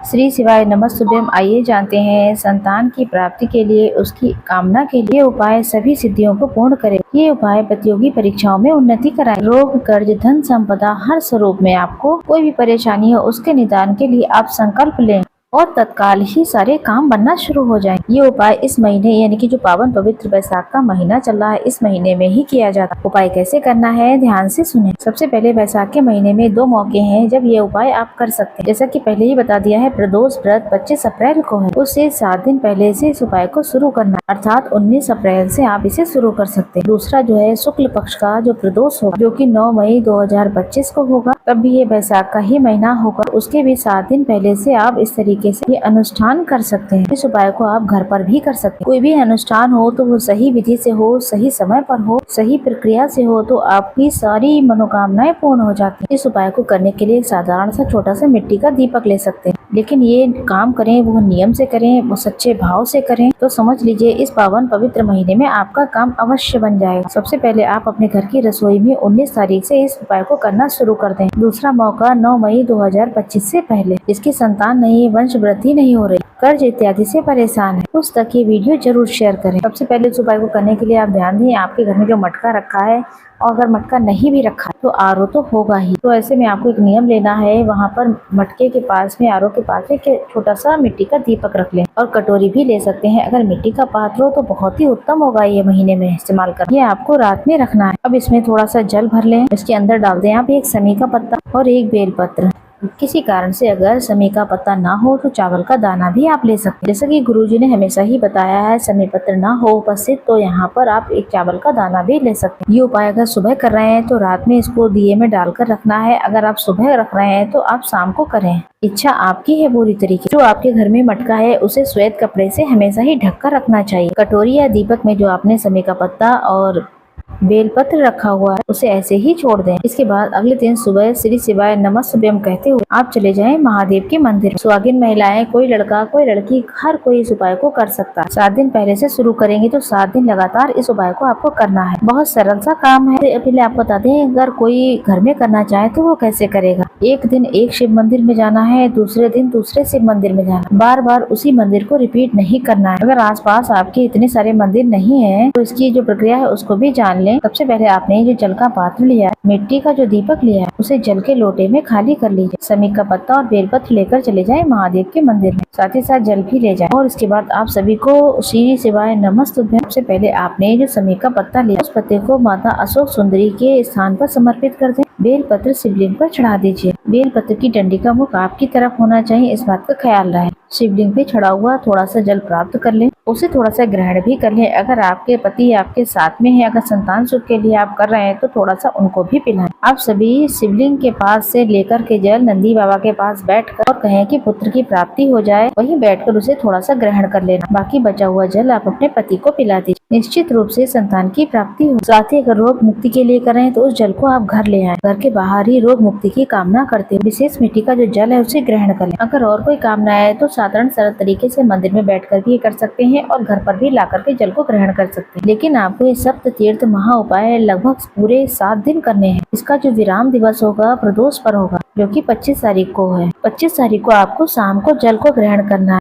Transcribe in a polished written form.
श्री शिवाय नमस्तुभ्यम। आइए जानते हैं संतान की प्राप्ति के लिए उसकी कामना के लिए उपाय सभी सिद्धियों को पूर्ण करे। ये उपाय प्रतियोगी परीक्षाओं में उन्नति कराए। रोग, कर्ज, धन संपदा हर स्वरूप में आपको कोई भी परेशानी हो उसके निदान के लिए आप संकल्प लें और तत्काल ही सारे काम बनना शुरू हो जाएं। ये उपाय इस महीने यानी कि जो पावन पवित्र बैसाख का महीना चल रहा है इस महीने में ही किया जाता है। उपाय कैसे करना है ध्यान से सुने। सबसे पहले बैसाख के महीने में 2 मौके हैं जब ये उपाय आप कर सकते हैं। जैसा कि पहले ही बता दिया है, प्रदोष व्रत 25 अप्रैल को है। उससे 7 दिन पहले से इस उपाय को शुरू करना, अर्थात 19 अप्रैल से आप इसे शुरू कर सकते हैं। दूसरा जो है शुक्ल पक्ष का जो प्रदोष होगा जो कि 9 मई 2025 को होगा, तब भी ये बैसाख का ही महीना होगा। उसके भी 7 दिन पहले से आप इस तरीके से ये अनुष्ठान कर सकते हैं। इस उपाय को आप घर पर भी कर सकते हैं। कोई भी अनुष्ठान हो तो वो सही विधि से हो, सही समय पर हो, सही प्रक्रिया से हो तो आपकी सारी मनोकामनाएं पूर्ण हो जाती हैं। इस उपाय को करने के लिए एक साधारण सा छोटा सा मिट्टी का दीपक ले सकते हैं, लेकिन ये काम करें वो नियम से करें, वो सच्चे भाव से करें तो समझ लीजिए इस पावन पवित्र महीने में आपका काम अवश्य बन जाएगा। सबसे पहले आप अपने घर की रसोई में 19 तारीख से इस उपाय को करना शुरू कर दें। दूसरा मौका 9 मई 2025 से पहले। जिसकी संतान नहीं, वंश वृद्धि नहीं हो रही, कर्ज इत्यादि से परेशान है, उस तक ये वीडियो जरूर शेयर करें। सबसे पहले इस उपाय को करने के लिए आप ध्यान दें, आपके घर में जो मटका रखा है और अगर मटका नहीं भी रखा तो आरओ तो होगा ही। तो ऐसे में आपको एक नियम लेना है, वहाँ पर मटके के पास में, आरओ के पास में छोटा सा मिट्टी का दीपक रख लें और कटोरी भी ले सकते हैं। अगर मिट्टी का पात्र हो तो बहुत ही उत्तम होगा ये महीने में इस्तेमाल कर। ये आपको रात में रखना है। अब इसमें थोड़ा सा जल भर लें, इसके अंदर डाल दें आप 1 समी का पत्ता और 1 बेलपत्र। किसी कारण से अगर समी का पत्ता ना हो तो चावल का दाना भी आप ले सकते हैं। जैसा कि गुरुजी ने हमेशा ही बताया है, समी पत्र ना हो उपस्थित तो यहाँ पर आप 1 चावल का दाना भी ले सकते हैं। ये उपाय अगर सुबह कर रहे हैं तो रात में इसको दिए में डालकर रखना है। अगर आप सुबह रख रहे हैं तो आप शाम को करें, इच्छा आपकी है पूरी तरीके। जो आपके घर में मटका है उसे श्वेत कपड़े से हमेशा ही ढक कर रखना चाहिए। कटोरी या दीपक में जो आपने समी का पत्ता और बेलपत्र रखा हुआ है उसे ऐसे ही छोड़ दें। इसके बाद अगले दिन सुबह श्री शिवाय नमस्तुभ्यम कहते हुए आप चले जाएं महादेव के मंदिर। सुहागिन महिलाएं, कोई लड़का कोई लड़की, हर कोई इस उपाय को कर सकता है। 7 दिन पहले से शुरू करेंगे तो 7 दिन लगातार इस उपाय को आपको करना है। बहुत सरल सा काम है। पहले आपको बता दें, अगर कोई घर में करना चाहे तो वो कैसे करेगा। एक दिन एक शिव मंदिर में जाना है, दूसरे दिन दूसरे शिव मंदिर में जाना। बार बार उसी मंदिर को रिपीट नहीं करना है। अगर आसपास आपके इतने सारे मंदिर नहीं है तो इसकी जो प्रक्रिया है उसको भी जान लें। सबसे पहले आपने जो जल का पात्र लिया है, मिट्टी का जो दीपक लिया है, उसे जल के लोटे में खाली कर लीजिए। समी का पत्ता और बेलपत्र लेकर चले जाएं महादेव के मंदिर में, साथ ही साथ जल भी ले जाएं। और इसके बाद आप सभी को श्री शिवाय नमस्तुभ्यम। सबसे पहले आपने जो समी का पत्ता लिया उस पत्ते को माता अशोक सुंदरी के स्थान पर समर्पित कर दें। बेलपत्र शिवलिंग पर चढ़ा दीजिए। बेलपत्र की डंडी का मुख आपकी तरफ होना चाहिए, इस बात का ख्याल रहे। शिवलिंग पे चढ़ा हुआ थोड़ा सा जल प्राप्त कर लें, उसे थोड़ा सा ग्रहण भी कर लें। अगर आपके पति आपके साथ में है, अगर संतान सुख के लिए आप कर रहे हैं तो थोड़ा सा उनको भी पिलाएं। आप सभी शिवलिंग के पास से लेकर के जल नंदी बाबा के पास बैठकर और कहें कि पुत्र की प्राप्ति हो जाए, वहीं बैठकर उसे थोड़ा सा ग्रहण कर लेना। बाकी बचा हुआ जल आप अपने पति को पिला दीजिए। निश्चित रूप से संतान की प्राप्ति हो। साथ ही अगर रोग मुक्ति के लिए कर रहे हैं तो उस जल को आप घर ले आए। घर के बाहर ही रोग मुक्ति की कामना करते हुए विशेष मिट्टी का जो जल है उसे ग्रहण कर लें। अगर और कोई कामना है तो साधारण सरल तरीके से मंदिर में बैठकर भी कर सकते हैं और घर पर भी लाकर के जल को ग्रहण कर सकते हैं। लेकिन आपको ये सप्त तीर्थ महा उपाय लगभग पूरे 7 दिन करने हैं। इसका जो विराम दिवस होगा प्रदोष पर होगा, जो कि 25 तारीख को है। 25 तारीख को आपको शाम को जल को ग्रहण करना है।